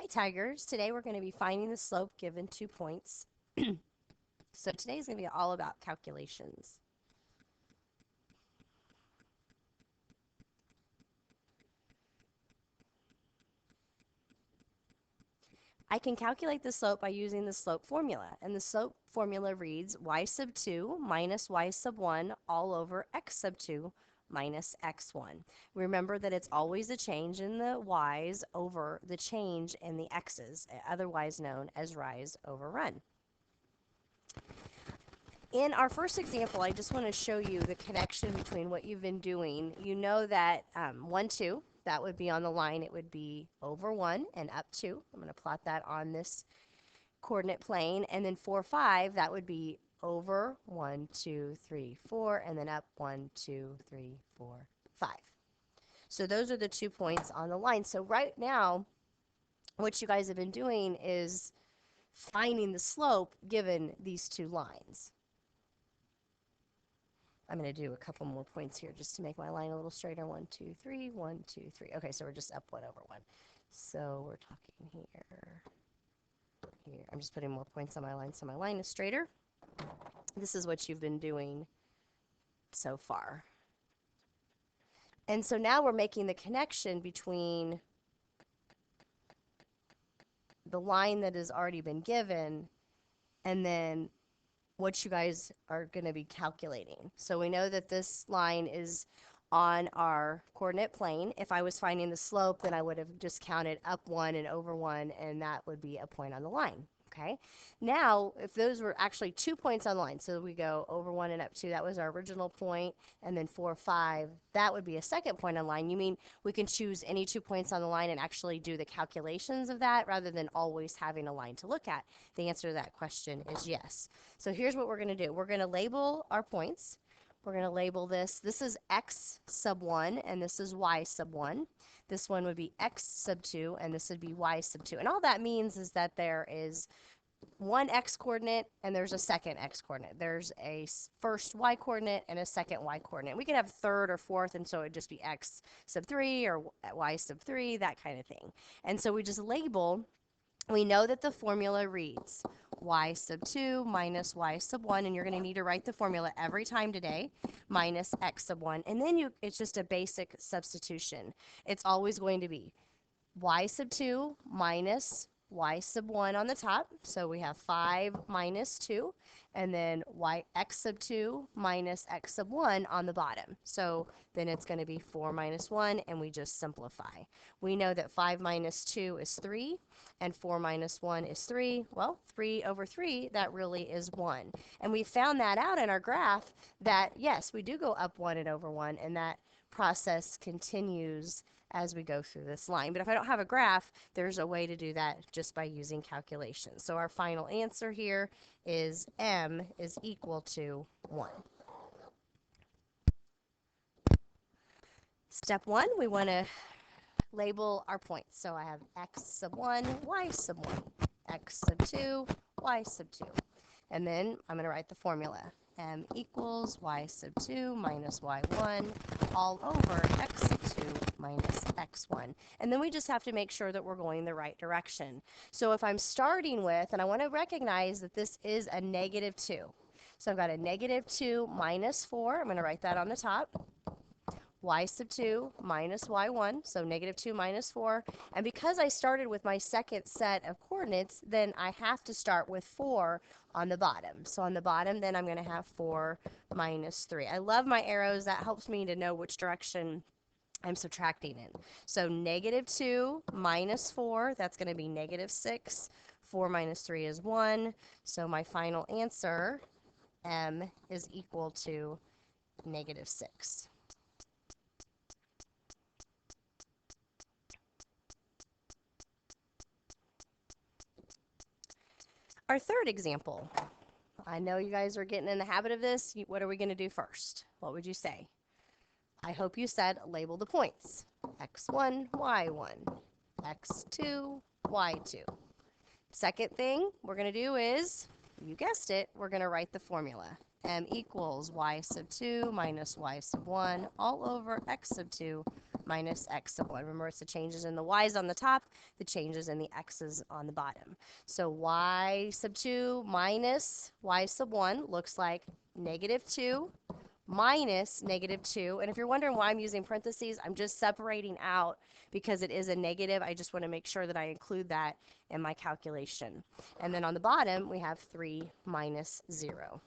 Tigers. Today we're going to be finding the slope given 2 points. So today is going to be all about calculations. I can calculate the slope by using the slope formula, and the slope formula reads y sub 2 minus y sub 1 all over x sub 2 minus x1. Remember that it's always a change in the y's over the change in the x's, otherwise known as rise over run. In our first example, I just want to show you the connection between what you've been doing. You know that 1, 2, that would be on the line. It would be over 1 and up 2. I'm going to plot that on this coordinate plane. And then 4, 5, that would be over 1, 2, 3, 4, and then up 1, 2, 3, 4, 5. So those are the 2 points on the line. So right now, what you guys have been doing is finding the slope given these 2 lines. I'm going to do a couple more points here just to make my line a little straighter. 1, 2, 3, 1, 2, 3. Okay, so we're just up 1 over 1. So we're talking here. I'm just putting more points on my line so my line is straighter. This is what you've been doing so far. And so now we're making the connection between the line that has already been given and then what you guys are going to be calculating. So we know that this line is on our coordinate plane. If I was finding the slope, then I would have just counted up 1 and over 1, and that would be a point on the line. Okay. Now, if those were actually 2 points on the line, so we go over 1 and up 2, that was our original point, and then 4, 5, that would be a second point on the line. You mean we can choose any 2 points on the line and actually do the calculations of that rather than always having a line to look at? The answer to that question is yes. So here's what we're going to do. We're going to label our points. We're going to label this. This is x sub 1, and this is y sub 1. This one would be x sub 2, and this would be y sub 2. And all that means is that there is one x coordinate and there's a second x coordinate. There's a first y coordinate and a second y coordinate. We could have third or fourth, and so it would just be x sub 3 or y sub 3, that kind of thing. And so we just label. We know that the formula reads y sub 2 minus y sub 1, and you're going to need to write the formula every time today, minus x sub 1. And then it's just a basic substitution. It's always going to be y sub 2 minus y sub 1 on the top. So we have 5 minus 2, and then x sub 2 minus x sub 1 on the bottom. So then it's going to be 4 minus 1, and we just simplify. We know that 5 minus 2 is 3, and 4 minus 1 is 3. Well, 3 over 3, that really is 1. And we found that out in our graph that, yes, we do go up 1 and over 1, and that process continues as we go through this line. But if I don't have a graph, there's a way to do that just by using calculations. So our final answer here is m is equal to 1. Step 1, we want to label our points. So I have x sub 1, y sub 1, x sub 2, y sub 2. And then I'm going to write the formula. M equals y sub 2 minus y1 all over x sub 2 minus x1. And then we just have to make sure that we're going the right direction. So if I'm starting with, and I want to recognize that this is a negative 2. So I've got a negative 2 minus 4. I'm going to write that on the top. Y sub 2 minus y1, so negative 2 minus 4. And because I started with my second set of coordinates, then I have to start with 4 on the bottom. So on the bottom, then I'm going to have 4 minus 3. I love my arrows. That helps me to know which direction I'm subtracting in. So negative 2 minus 4, that's going to be negative 6. 4 minus 3 is 1. So my final answer, m, is equal to negative 6. Our third example. I know you guys are getting in the habit of this. What are we going to do first? What would you say? I hope you said label the points. x1, y1, x2, y2. Second thing we're going to do is, you guessed it, we're going to write the formula. M equals y sub 2 minus y sub 1 all over x sub 2 minus x sub 1. Remember, it's the changes in the y's on the top, the changes in the x's on the bottom. So y sub 2 minus y sub 1 looks like negative 2 minus negative 2. And if you're wondering why I'm using parentheses, I'm just separating out because it is a negative. I just want to make sure that I include that in my calculation. And then on the bottom, we have 3 minus 0.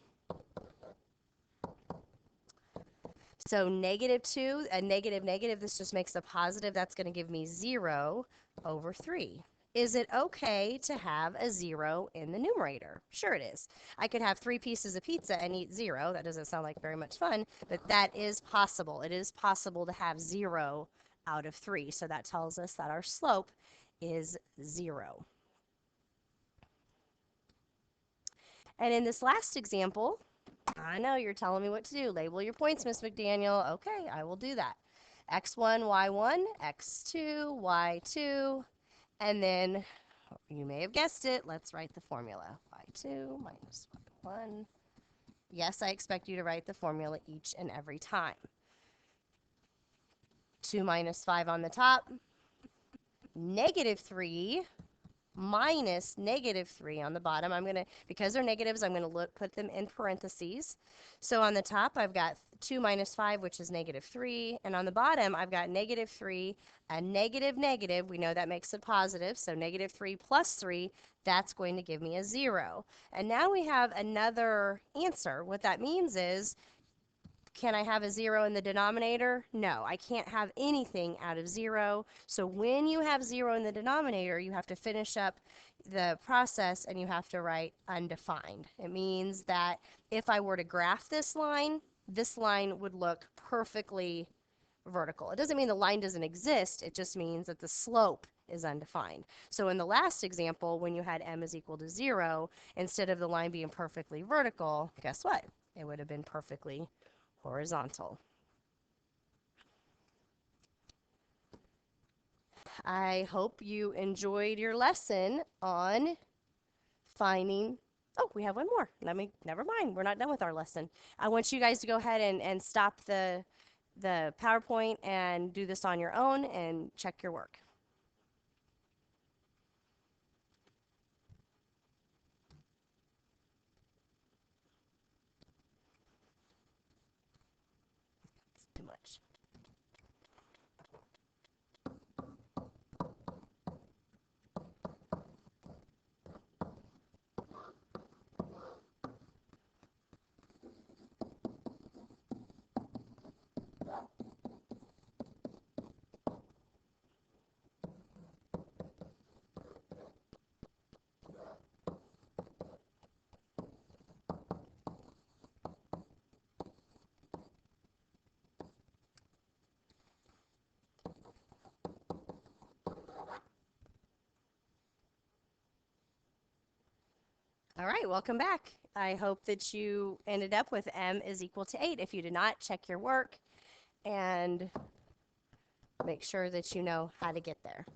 So negative 2, a negative negative, this just makes a positive. That's going to give me 0 over 3. Is it okay to have a 0 in the numerator? Sure it is. I could have 3 pieces of pizza and eat 0. That doesn't sound like very much fun, but that is possible. It is possible to have 0 out of 3. So that tells us that our slope is 0. And in this last example, I know you're telling me what to do. Label your points, Miss McDaniel. Okay, I will do that. X1, Y1, X2, Y2, and then you may have guessed it. Let's write the formula. Y2 minus Y1. Yes, I expect you to write the formula each and every time. 2 minus 5 on the top. Negative 3 minus negative 3 on the bottom. I'm going to, because they're negatives, I'm going to put them in parentheses. So on the top, I've got 2 minus 5, which is negative 3. And on the bottom, I've got negative 3, a negative negative. We know that makes it positive. So negative 3 plus 3, that's going to give me a 0. And now we have another answer. What that means is, can I have a 0 in the denominator? No, I can't have anything out of 0. So when you have 0 in the denominator, you have to finish up the process and you have to write undefined. It means that if I were to graph this line would look perfectly vertical. It doesn't mean the line doesn't exist. It just means that the slope is undefined. So in the last example, when you had m is equal to 0, instead of the line being perfectly vertical, guess what? It would have been perfectly horizontal. I hope you enjoyed your lesson on finding. Oh, we have one more. Never mind. We're not done with our lesson. I want you guys to go ahead and stop the PowerPoint and do this on your own and check your work. It's too much. All right, welcome back. I hope that you ended up with m is equal to 8. If you did not, check your work and make sure that you know how to get there.